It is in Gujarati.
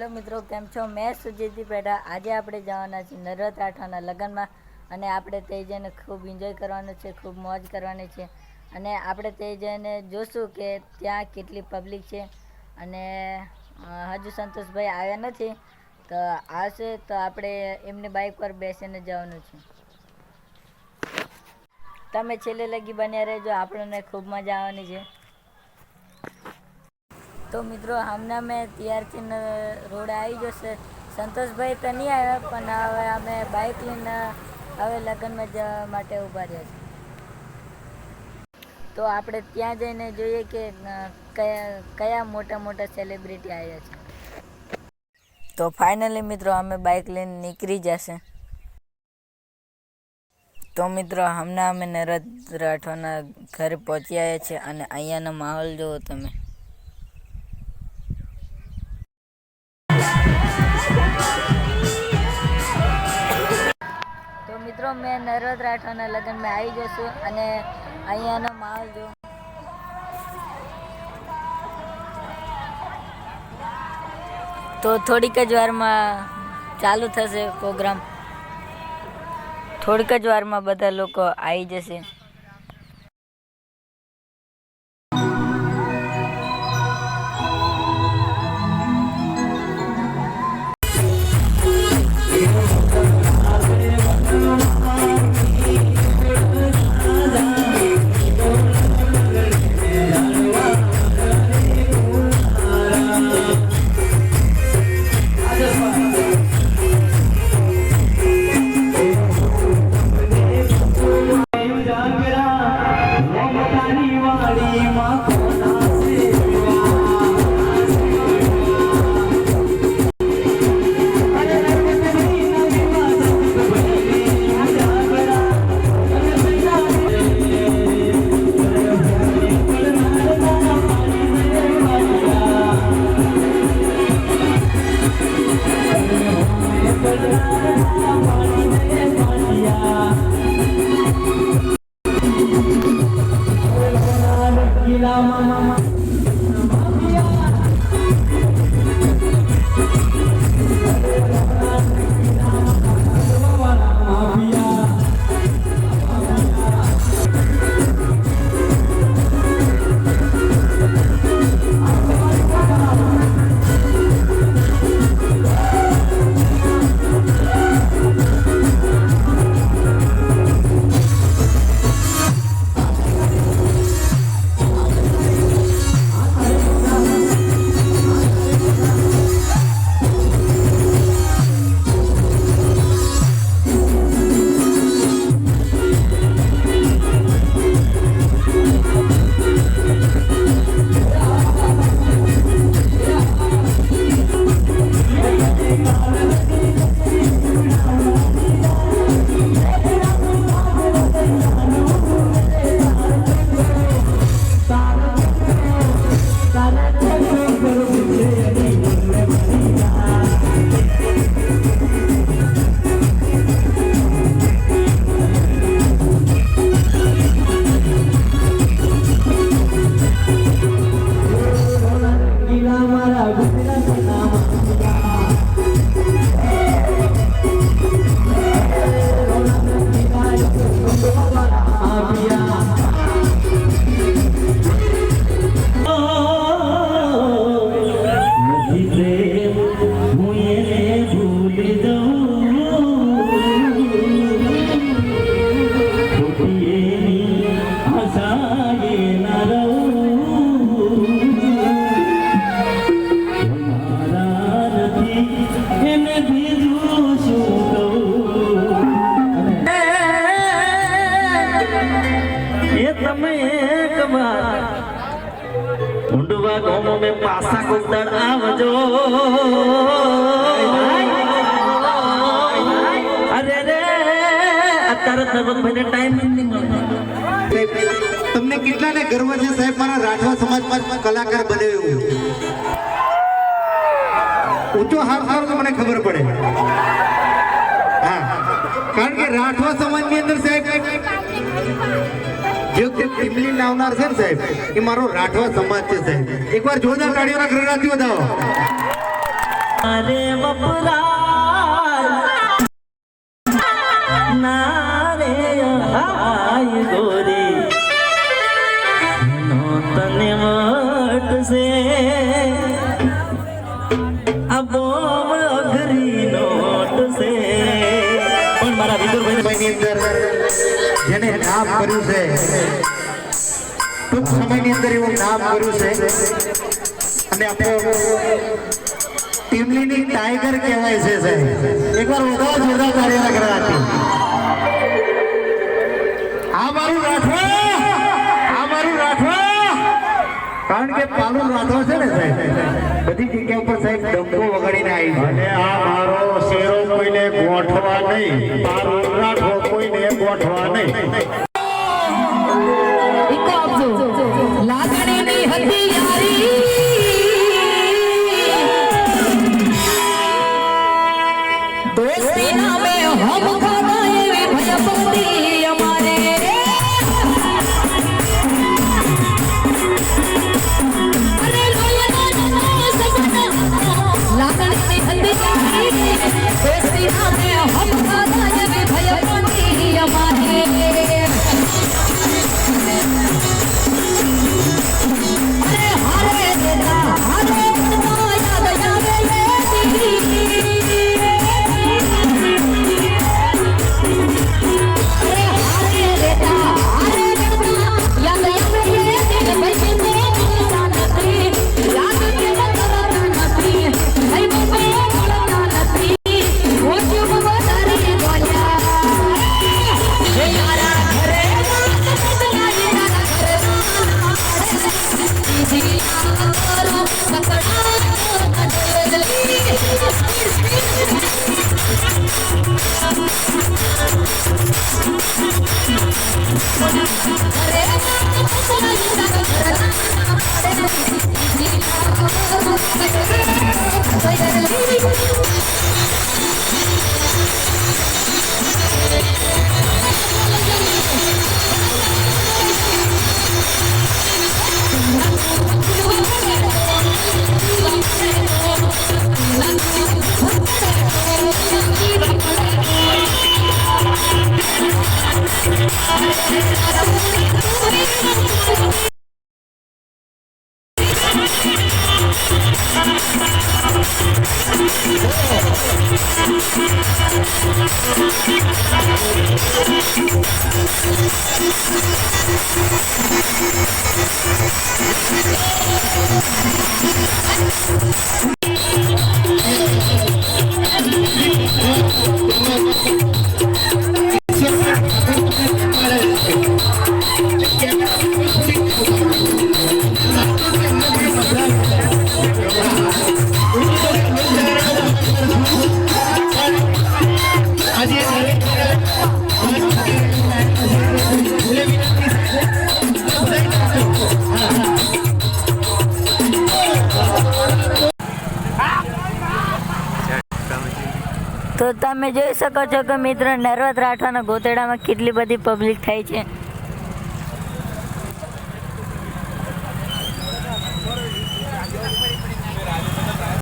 हेलो मित्रों, केम छो? मैं सुजीती पेटा। आज આપણે જવાના છીએ નરવત રાઠવાના લગ્નમાં અને આપણે તે જઈને ખૂબ એન્જોય કરવાનું છે, ખૂબ મોજ કરવાની છે અને આપણે તે જઈને જોશું કે ત્યાં કેટલી પબ્લિક છે અને હજુ સંતોષભાઈ આવ્યા નથી તો આવશે તો આપણે એમની બાઇક પર બેસીને જવાનું છે। તમે છેલ્લે લગી બન્યા રહેજો, આપણને ખૂબ મજા આવવાની છે। तो मित्रों हमने में तैयार थी रोड आई जैसे संतोष भाई तो नहीं आया पण हवे अमे बाइक लईने हवे लग्न में जवा माटे ऊभा रह्या छे। तो आपणे त्यां जईने जोईए के कया मोटा मोटा सेलिब्रिटी आव्या छे। तो फाइनली मित्रों अमे बाइक लईने निकળી जशे। तो मित्रों हमने अमे नरवत राठवाना घरे पहोंची आव्या छे अने अहींयानो माहोल जोवो तमे। तो मित्रों मैं नरवत राठवाना लग्न में आई जशुं अने अहींयानो माहोल जो तो थोड़ीक ज वारमां चालू थशे प्रोग्राम। थोड़ीक ज वारमां बधा लोको आई जशे। ઊંડવા ગામો में पासा कोतर आवजो। अरे रे અત્યારે નરવત ભાઈને ટાઈમ નથી મળતો। તમને કેટલાને ગર્વ છે સાહેબ મારા રાઠવા સમાજમાં કલાકાર બને એવું? ઊંચો હાથ કરો તો મને ખબર પડે। હા, કારણ કે રાઠવા સમાજની અંદર સાહેબ જે ટીમલી લાવનાર છે ને સાહેબ એ મારો રાઠવા સમાજ છે સાહેબ। એકવાર જોરદાર તાળીઓના ગણરાતીઓ દાવો। અરે વપરાય ના રે હાય ગોરી નો તને વટશે આ બહુ અઘરી નોટ છે પણ મારા વિદુરભાઈ સમયની અંદર જેને નામ કર્યું છે ટૂંક સમયની અંદર એવું નામ કર્યું છે અને આપણો ટીમલીની ટાઈગર કહેવાય છે સાહેબ એકવાર વધારે જોરદાર તાળીઓ કરવાથી આ મારું રાઠવા કારણ કે પાલું રાઠવા છે ને સાહેબ બધી જગ્યા ઉપર સાહેબ ડંકો વગાડીને આવી છે અને આ મારો શેરો કોઈને ગોઠવા નહીં, મારો રાખો કોઈને ગોઠવા નહીં. લાગણીની હથિયારી દોસ્તી નામે હમ ખાના એવી ભયભક્તિ અમારે અરે લોહીના સપના લાગણીની હથિયારી દોસ્તી નામે હમ ખાના એવી ભયભક્તિ અમારે તો તમે જોઈ શકો છો કે મિત્રો નર્વદ રાઠવાના ગોતેડામાં કેટલી બધી પબ્લિક થાય છે